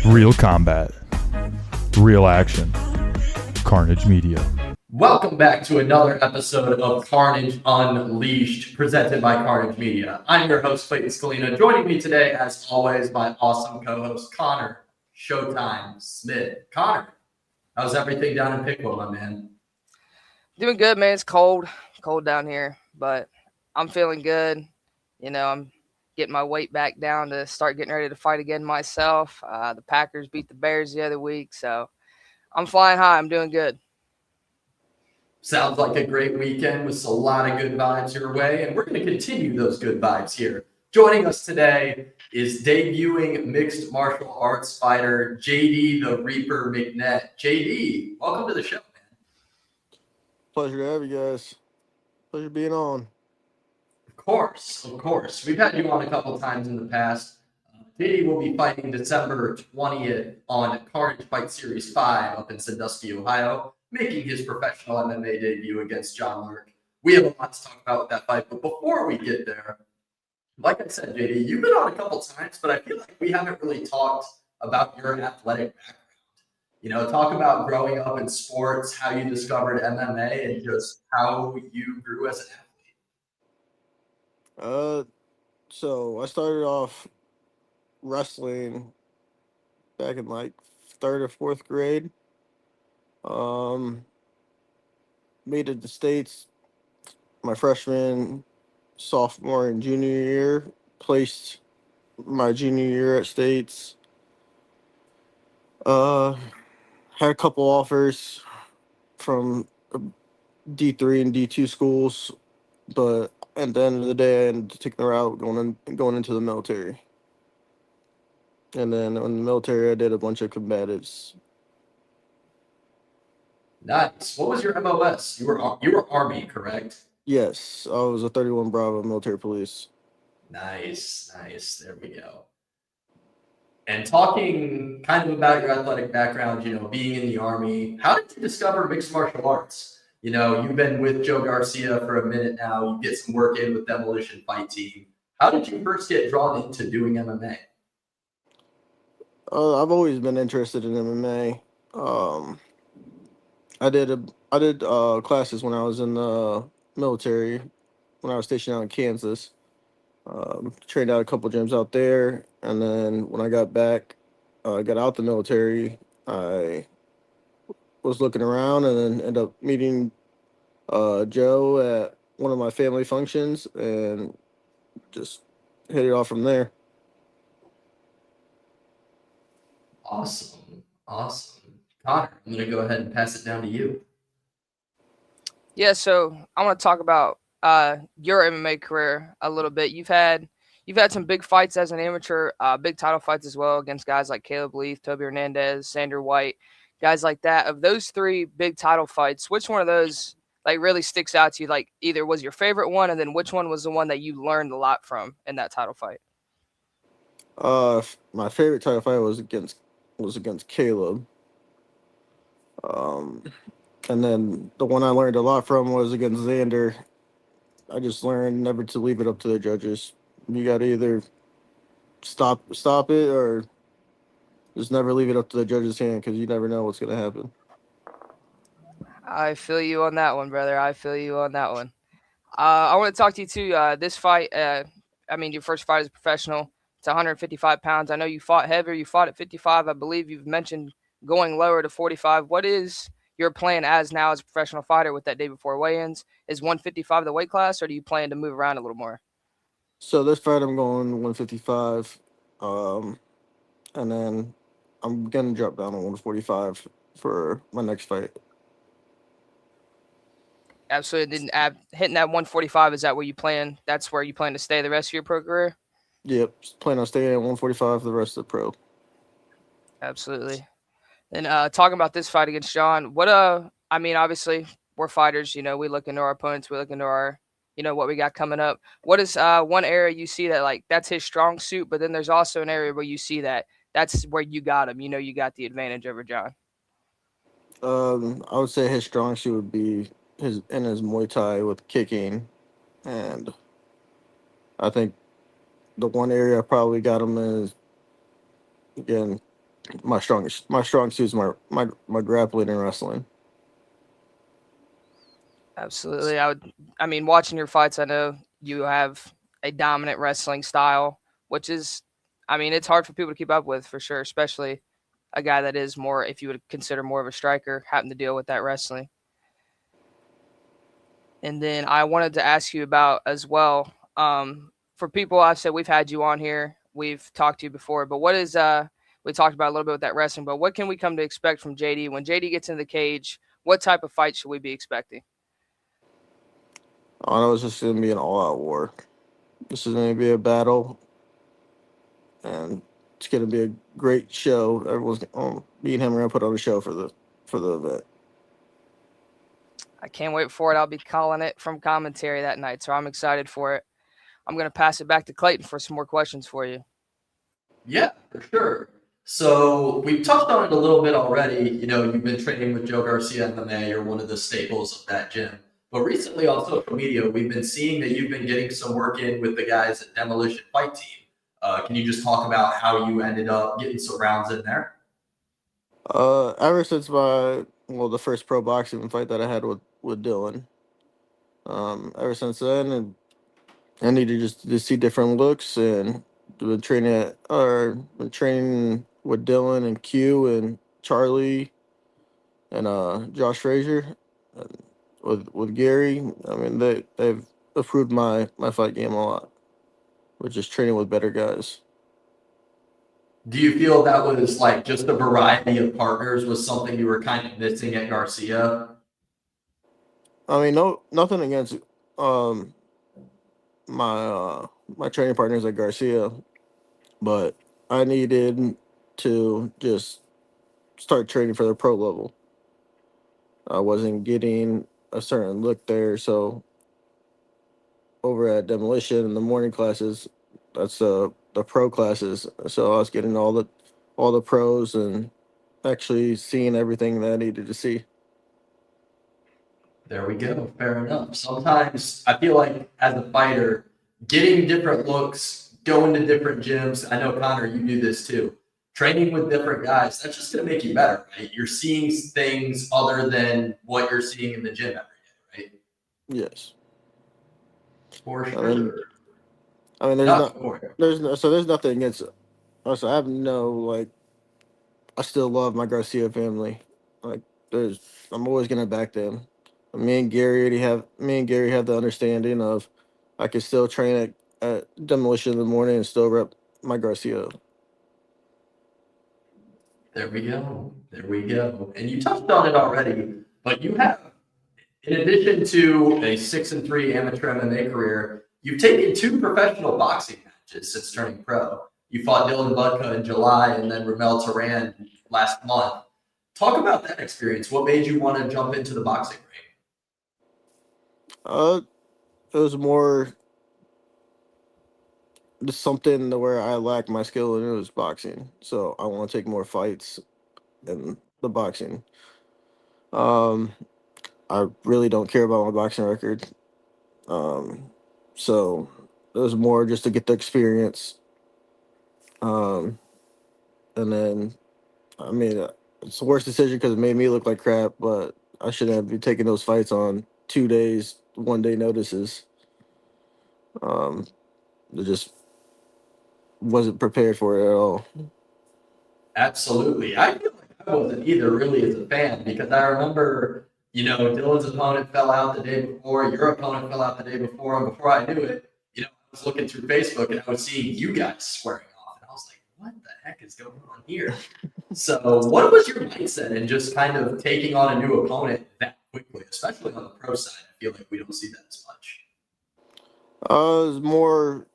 Real combat. Real action. Carnage Media. Welcome back to another episode of Carnage Unleashed, presented by Carnage Media. I'm your host, Clayton Scalina. Joining me today, as always, my awesome co-host, Connor Showtime Smith. Connor, how's everything down in Pickville, my man? Doing good, man. It's cold down here, but I'm feeling good. I'm getting my weight back down to start getting ready to fight again myself. The Packers beat the Bears the other week, so I'm flying high. I'm doing good. Sounds like a great weekend with a lot of good vibes your way, and we're going to continue those good vibes here. Joining us today is debuting mixed martial arts fighter JD the Reaper McNett. JD, welcome to the show, man. Pleasure to have you guys. Pleasure being on. Of course. We've had you on a couple of times in the past. JD will be fighting December 20th on Carnage Fight Series 5 up in Sandusky, Ohio, making his professional MMA debut against John Lark. We have a lot to talk about with that fight, but before we get there, like I said, JD, you've been on a couple times, but I feel like we haven't really talked about your athletic background. Talk about growing up in sports, how you discovered MMA, and just how you grew as an athlete. So I started off wrestling back in like third or fourth grade. Made it to States my freshman, sophomore, and junior year. Placed my junior year at States. Had a couple offers from D3 and D2 schools, but at the end of the day, I ended up taking the route going into the military. And then in the military, I did a bunch of combatives. Nice. What was your MOS? You were Army, correct? Yes, I was a 31 Bravo military police. Nice. There we go. And talking kind of about your athletic background, being in the Army, how did you discover mixed martial arts? You've been with Joe Garcia for a minute now. You get some work in with Demolition Fight Team. How did you first get drawn into doing MMA? I've always been interested in MMA. I did classes when I was in the military, when I was stationed out in Kansas. Trained out a couple gyms out there, and then when I got back, got out the military, I was looking around and then ended up meeting Joe at one of my family functions and just hit it off from there. Awesome. Connor, I'm going to go ahead and pass it down to you. Yeah, so I want to talk about your MMA career a little bit. You've had some big fights as an amateur, big title fights as well against guys like Caleb Leaf, Toby Hernandez, Sander White, guys like that. Of those three big title fights, which one of those really sticks out to you? Like either was your favorite one, and then which one was the one that you learned a lot from in that title fight? My favorite title fight was against Caleb. And then the one I learned a lot from was against Xander. I just learned never to leave it up to the judges. You got to either stop it or just never leave it up to the judge's hand, because you never know what's going to happen. I feel you on that one, brother. I feel you on that one. I want to talk to you too. This fight, your first fight as a professional. It's 155 pounds. I know you fought heavier. You fought at 55. I believe you've mentioned going lower to 45. What is your plan now as a professional fighter with that day before weigh-ins? Is 155 the weight class, or do you plan to move around a little more? So this fight I'm going 155, and then I'm going to drop down to 145 for my next fight. Absolutely. Then hitting that 145, is that where you plan? That's where you plan to stay the rest of your pro career? Yep, plan on staying at 145 for the rest of the pro. Absolutely. And talking about this fight against John, obviously we're fighters, we look into our opponents, we look into our, what we got coming up. What is one area you see that that's his strong suit, but then there's also an area where you see that's where you got him, you got the advantage over John? I would say his strong suit would be his Muay Thai with kicking, and I think the one area I probably got him is, again, my strong suit is my grappling and wrestling. Absolutely. I mean, watching your fights, I know you have a dominant wrestling style, which is, I mean, it's hard for people to keep up with for sure, especially a guy that is more, if you would consider more of a striker, having to deal with that wrestling. And then I wanted to ask you about as well, for people, I've said we've had you on here, we've talked to you before, but what is, we talked about a little bit with that wrestling, but what can we come to expect from JD? When JD gets in the cage, what type of fight should we be expecting? I know it's just gonna be an all-out war. This is gonna be a battle, and it's gonna be a great show. Everyone's me and him are gonna put on a show for the event. I can't wait for it. I'll be calling it from commentary that night, so I'm excited for it. I'm going to pass it back to Clayton for some more questions for you. Yeah, for sure. So we've touched on it a little bit already. You've been training with Joe Garcia MMA. You're one of the staples of that gym. But recently on social media, we've been seeing that you've been getting some work in with the guys at Demolition Fight Team. Can you just talk about how you ended up getting some rounds in there? Ever since the first pro boxing fight that I had with Dylan, ever since then, and I needed just to see different looks, and been training with Dylan and Q and Charlie and Josh Frazier, and with Gary. I mean, they've improved my fight game a lot. We're just training with better guys. Do you feel that was like just a variety of partners was something you were kind of missing at Garcia? I mean, nothing against um my training partners at Garcia, but I needed to just start training for the pro level. I wasn't getting a certain look there, so over at Demolition in the morning classes, that's the pro classes. So I was getting all the pros and actually seeing everything that I needed to see. There we go. Fair enough. Sometimes I feel like as a fighter, getting different looks, going to different gyms. I know, Connor, you do this too. Training with different guys, that's just going to make you better, right? You're seeing things other than what you're seeing in the gym every day, right? Yes. For I mean, sure. there's No, not go for it. there's nothing against. Also, I have no like. I still love my Garcia family. Like, I'm always gonna back them. Me and Gary have the understanding of I can still train at Demolition in the morning and still rep my Garcia. There we go. There we go. And you touched on it already, but you have, in addition to a 6-3 amateur MMA career, you've taken 2 professional boxing matches since turning pro. You fought Dylan Budka in July and then Ramel Turan last month. Talk about that experience. What made you want to jump into the boxing ring? Uh, it was more just something where I lack my skill and it was boxing. So I want to take more fights in the boxing. Um, I really don't care about my boxing record. Um, so it was more just to get the experience. Um, and then, I mean, it's the worst decision because it made me look like crap, but I shouldn't have been taking those fights on 2 days, 1 day notices. Um, I just wasn't prepared for it at all. Absolutely. I feel like I wasn't either really as a fan because I remember, Dylan's opponent fell out the day before, your opponent fell out the day before, and before I knew it, I was looking through Facebook and I was seeing you guys squaring off. And I was like, what the heck is going on here? So what was your mindset in just kind of taking on a new opponent that quickly, especially on the pro side? I feel like we don't see that as much. It was more.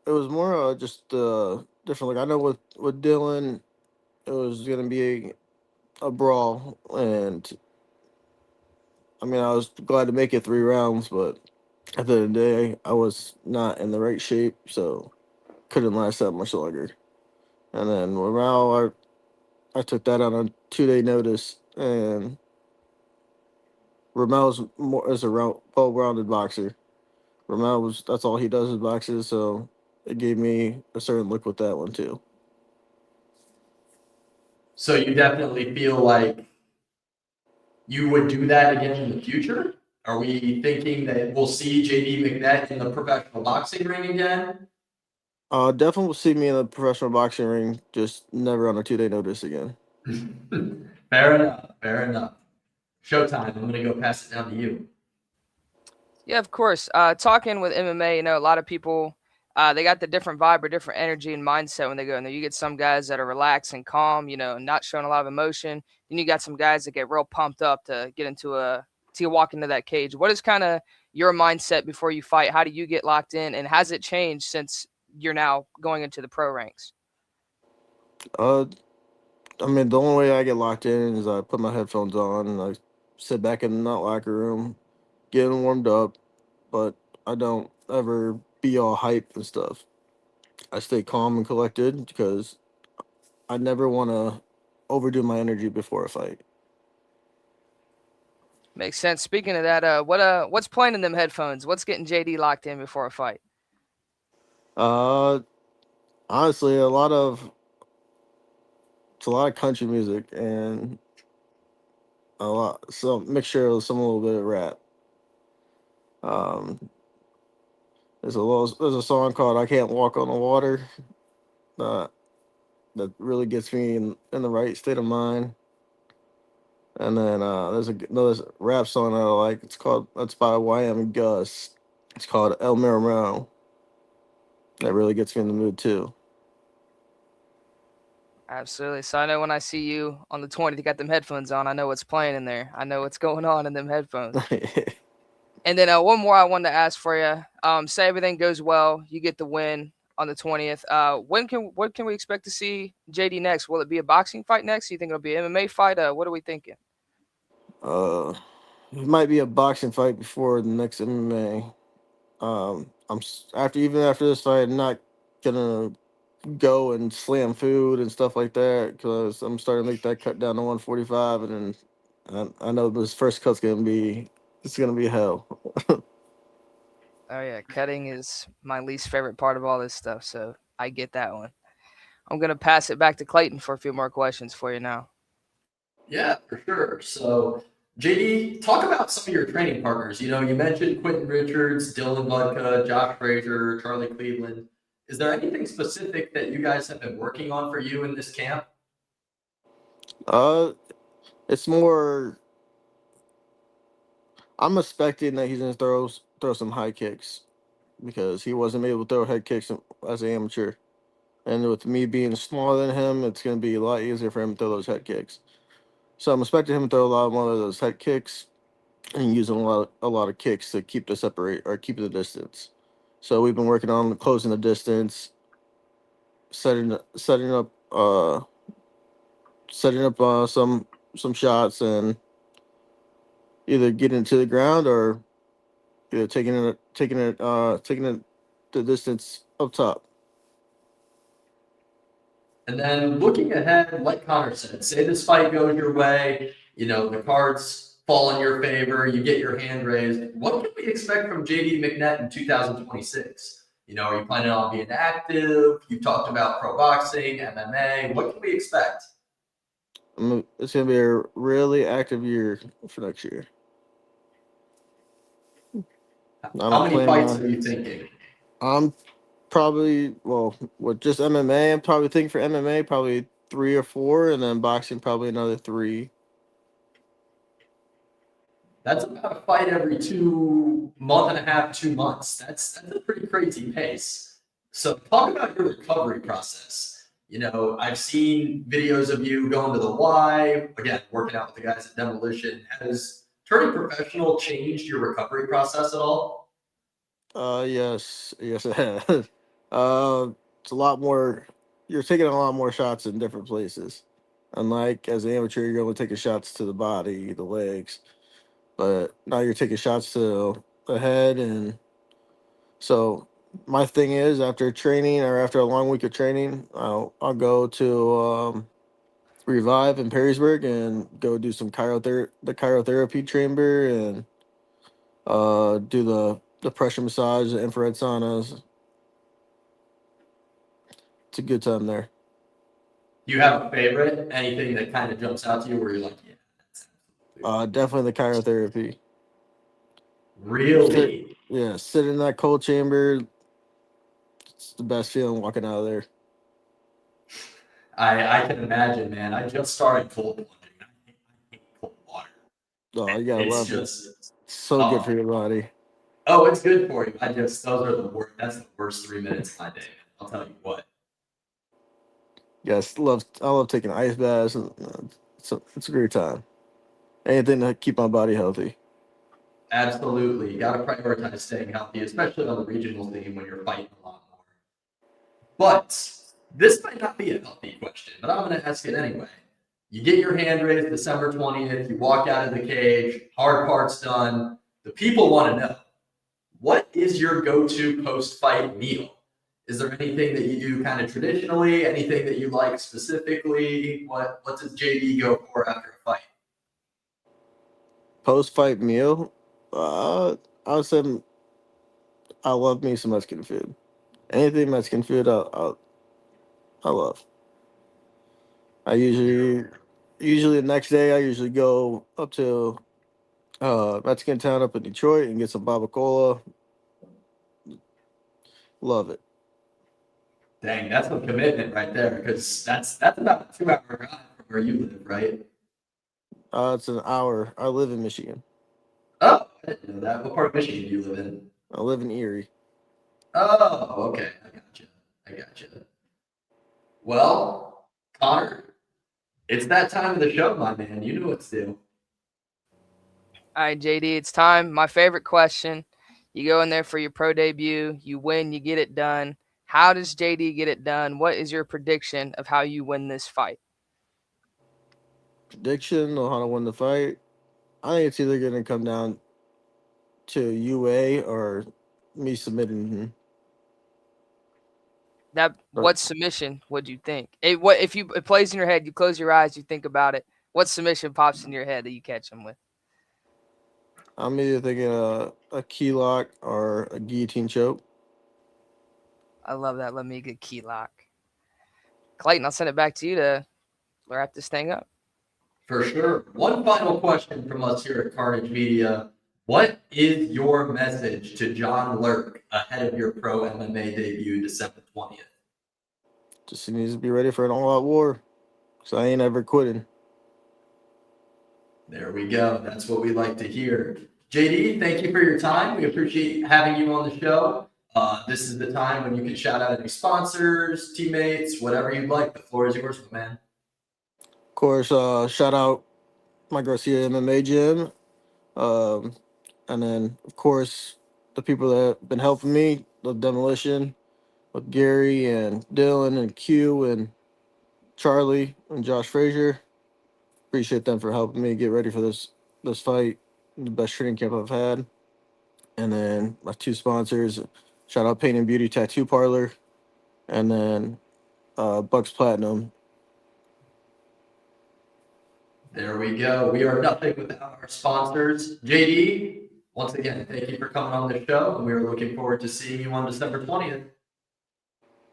It was more just different. Like I know with Dylan, it was gonna be a brawl, and I mean I was glad to make it 3 rounds, but at the end of the day, I was not in the right shape, so couldn't last that much longer. And then Ramal, I took that on a 2 day notice, and Ramel's more is a well-rounded boxer. That's all he does is boxes, so it gave me a certain look with that one too. So you definitely feel like you would do that again in the future? Are we thinking that we'll see JD McNett in the professional boxing ring again? Definitely will see me in a professional boxing ring, just never on a 2-day notice again. Fair enough. Fair enough. Showtime. I'm gonna go pass it down to you. Yeah, of course. Talking with MMA, you know, a lot of people, they got the different vibe or different energy and mindset when they go in there. You get some guys that are relaxed and calm, you know, not showing a lot of emotion. Then you got some guys that get real pumped up to get into to walk into that cage. What is kind of your mindset before you fight? How do you get locked in, and has it changed since you're now going into the pro ranks? Uh, I mean, the only way I get locked in is I put my headphones on and I sit back in the locker room, getting warmed up, but I don't ever be all hype and stuff. I stay calm and collected because I never want to overdo my energy before a fight. Makes sense. Speaking of that, what's playing in them headphones? What's getting JD locked in before a fight? Uh, Honestly, it's a lot of country music and some mixture of some little bit of rap. Um, there's a song called "I Can't Walk on the Water" uh, that really gets me in the right state of mind. And then another rap song that I like. That's by YM and Gus. It's called El Miramaro. That really gets me in the mood too. Absolutely. So I know when I see you on the 20th, you got them headphones on. I know what's playing in there. I know what's going on in them headphones. And then one more I wanted to ask for you. Say everything goes well, you get the win on the 20th. What can we expect to see JD next? Will it be a boxing fight next? Do you think it'll be an MMA fight? What are we thinking? uh, it might be a boxing fight before the next MMA. After this fight, I'm not gonna go and slam food and stuff like that because I'm starting to make that cut down to 145, and then I know this first cut's gonna be hell. Oh yeah, cutting is my least favorite part of all this stuff, so I get that one. I'm gonna pass it back to Clayton for a few more questions for you now. Yeah, for sure. So, JD, talk about some of your training partners. You know, you mentioned Quentin Richards, Dylan Budka, Josh Frazier, Charlie Cleveland. Is there anything specific that you guys have been working on for you in this camp? Uh, it's more. I'm expecting that he's gonna throw some high kicks because he wasn't able to throw head kicks as an amateur. And with me being smaller than him, it's going to be a lot easier for him to throw those head kicks. So I'm expecting him to throw a lot more of those head kicks and using a lot of kicks to keep keep the distance. So we've been working on closing the distance, setting up some shots and either getting to the ground or either taking it the distance up top. And then looking ahead, like Connor said, say this fight goes your way, you know, the cards fall in your favor, you get your hand raised. What can we expect from JD McNett in 2026? You know, are you planning on being active? You talked about pro boxing, MMA. What can we expect? It's going to be a really active year for next year. How many fights on. are you thinking? I'm probably with just MMA. I'm probably thinking for MMA probably 3 or 4, and then boxing probably another 3. That's about a fight every 2 month and a half, 2 months. That's a pretty crazy pace. So talk about your recovery process. You know, I've seen videos of you going to the Y, again, working out with the guys at Demolition. Has turning professional changed your recovery process at all? Yes, it has. It's a lot more. You're taking a lot more shots in different places. Unlike as an amateur, you're only taking shots to the body, the legs, but now you're taking shots to the head, and so my thing is after training or after a long week of training, I'll go to Revive in Perrysburg and go do some the cryotherapy chamber and do the pressure massage, the infrared saunas. It's a good time there. Do you have a favorite? Anything that kind of jumps out to you where you're like, yeah, that's absolutely Definitely the cryotherapy. really? Sit in that cold chamber. It's the best feeling walking out of there. I can imagine, man. I just started cold plunging. I hate cold water. Oh, you gotta It's love it. just So good for your body. oh, it's good for you. Those are the worst. That's the worst 3 minutes of my day. I'll tell you what. Yes, I love taking ice baths. It's a great time. Anything to keep my body healthy. Absolutely. You got to prioritize staying healthy, especially on the regional team when you're fighting a lot more. But this might not be a healthy question, but I'm going to ask it anyway. You get your hand raised December 20th, you walk out of the cage, hard part's done. The people want to know, what is your go-to post-fight meal? Is there anything that you do kind of traditionally, anything that you like specifically? What does JD go for after a fight? Post-fight meal, I would say I love me some Mexican food. Anything Mexican food, I love. I usually the next day I usually go up to Mexican town up in Detroit and get some barbacoa. Love it. Dang, that's some commitment right there, because that's about a 2-hour drive from where you live, right? It's an hour. I live in Michigan. Oh, I didn't know that. What part of Michigan do you live in? I live in Erie. Oh, okay. I got you. Well, Connor, it's that time of the show, my man. You know what to do. All right, JD, it's time. My favorite question. You go in there for your pro debut. You win. You get it done. How does JD get it done? What is your prediction of how you win this fight? Prediction on how to win the fight. I think it's either going to come down to UA or me submitting him. What submission would you think? It plays in your head? You close your eyes, you think about it. What submission pops in your head that you catch him with? I'm either thinking a key lock or a guillotine choke. I love that. Let me get key lock. Clayton, I'll send it back to you to wrap this thing up. For sure. One final question from us here at Carnage Media. What is your message to John Lurk ahead of your pro MMA debut December 20th? Just he needs to be ready for an all-out war. So I ain't ever quitting. There we go. That's what we like to hear. JD, thank you for your time. We appreciate having you on the show. This is the time when you can shout out any sponsors, teammates, whatever you'd like. The floor is yours, my man. Of course, shout out my Garcia MMA gym. And then, of course, the people that have been helping me, the Demolition, with Gary and Dylan and Q and Charlie and Josh Frazier. Appreciate them for helping me get ready for this fight. The best training camp I've had. And then my two sponsors, shout out Pain and Beauty Tattoo Parlor, and then Bucks Platinum. There we go. We are nothing without our sponsors. JD, once again, thank you for coming on the show, and we are looking forward to seeing you on December 20th.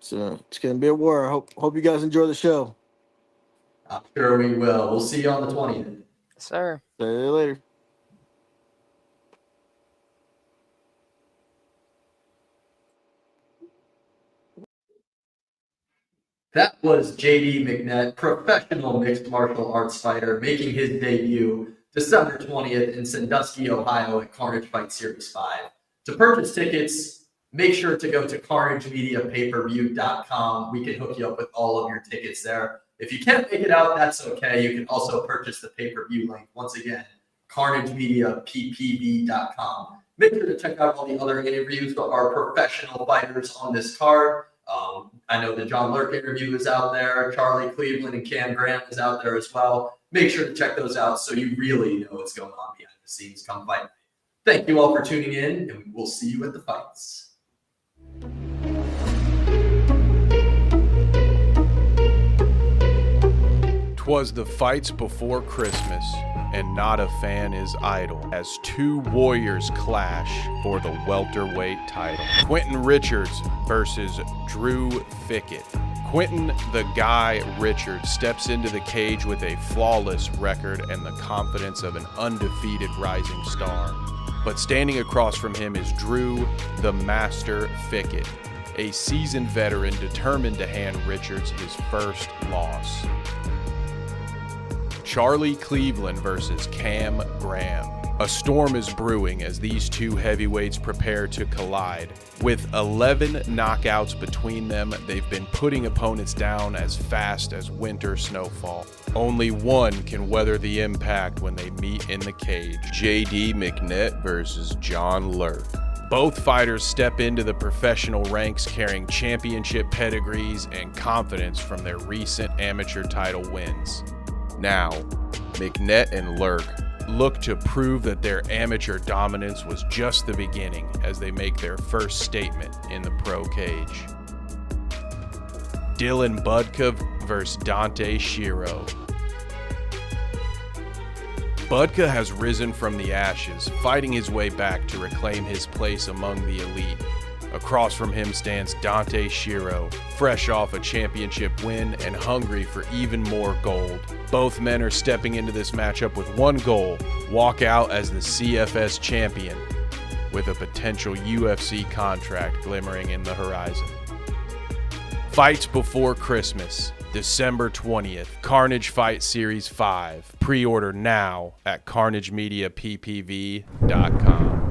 So it's gonna be a war. I hope you guys enjoy the show. I'm sure we will. We'll see you on the 20th. Yes, sir. See you later. That was JD McNett, professional mixed martial arts fighter, making his debut December 20th in Sandusky, Ohio at Carnage Fight Series 5. To purchase tickets, make sure to go to carnagemediapayperview.com. We can hook you up with all of your tickets there. If you can't make it out, that's okay. You can also purchase the pay-per-view link. Once again, carnagemediappv.com. Make sure to check out all the other interviews of our professional fighters on this card. I know the John Lurk interview is out there. Charlie Cleveland and Cam Graham is out there as well. Make sure to check those out so you really know what's going on behind the scenes come fight night. Thank you all for tuning in, and we'll see you at the fights. 'Twas the fights before Christmas, and not a fan is idle, as two warriors clash for the welterweight title. Quentin Richards versus Drew Fickett. Quentin "the Guy" Richards steps into the cage with a flawless record and the confidence of an undefeated rising star. But standing across from him is Drew "the Master" Fickett, a seasoned veteran determined to hand Richards his first loss. Charlie Cleveland versus Cam Graham. A storm is brewing as these two heavyweights prepare to collide. With 11 knockouts between them, they've been putting opponents down as fast as winter snowfall. Only one can weather the impact when they meet in the cage. JD McNett versus John Lurk. Both fighters step into the professional ranks carrying championship pedigrees and confidence from their recent amateur title wins. Now, McNett and Lurk look to prove that their amateur dominance was just the beginning as they make their first statement in the pro cage. Dylan Budka versus Dante Shiro. Budka has risen from the ashes, fighting his way back to reclaim his place among the elite. Across from him stands Dante Shiro, fresh off a championship win and hungry for even more gold. Both men are stepping into this matchup with one goal: walk out as the CFS champion, with a potential UFC contract glimmering in the horizon. Fights before Christmas, December 20th, Carnage Fight Series 5. Pre-order now at carnagemediappv.com.